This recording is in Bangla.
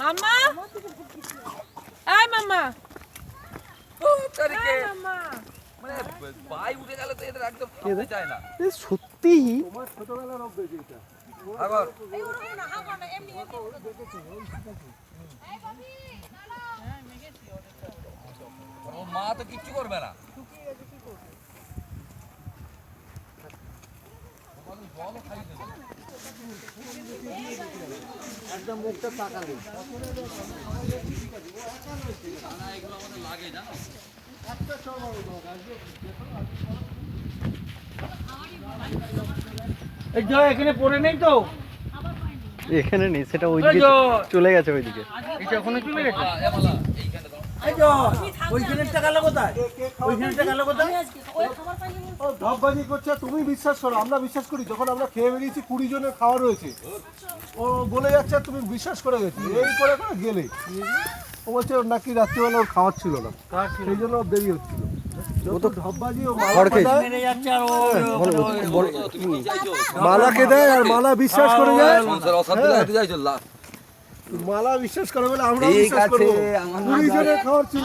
মাম্মা এই মাম্মা মানে পাই উঠে গেলে তো এদের একদম খেতে চায় না। সত্যি তোমার ছোটবেলার অভ্যেস এটা। আবার ওর মা তো কিচ্ছু করবে না। একদম মুখটা তাকালে এগুলো আমাদের লাগে জানো। এই যে এখানে পড়ে নেই তো, এখানে নেই, সেটা ওইদিকে চলে গেছে ওইদিকে। এটা ওখানে চলে গেছে। এমালা এইখানে দাও। এই যে ওইখানেরটা গেল কোথায়? ওইখানেরটা গেল কোথায়? ও ঢপবাজি করছে, তুমি বিশ্বাস করো, আমরা বিশ্বাস করি। যখন আমরা খেয়ে বেরিয়েছি 20 জনের খাওয়া রয়েছে, ও বলে যাচ্ছে আর তুমি বিশ্বাস করে গেছি এই করে করে গেলে। ও বলছে ওর নাকি রাত্রিবেলা ওর খাওয়ার ছিল না, সেই জন্য ওর দেরি হচ্ছিল। ও তো ঢপবাজি, ও মেরে যাচ্ছে আর ও মালা খেয়ে দেয় আর মালা বিশ্বাস করে যায়। সংসার অশান্তি লাগাতে যাইছো। মালা বিশ্বাস করে বলে আমরা বিশ্বাস করবো। 20 জনের খাওয়ার ছিল।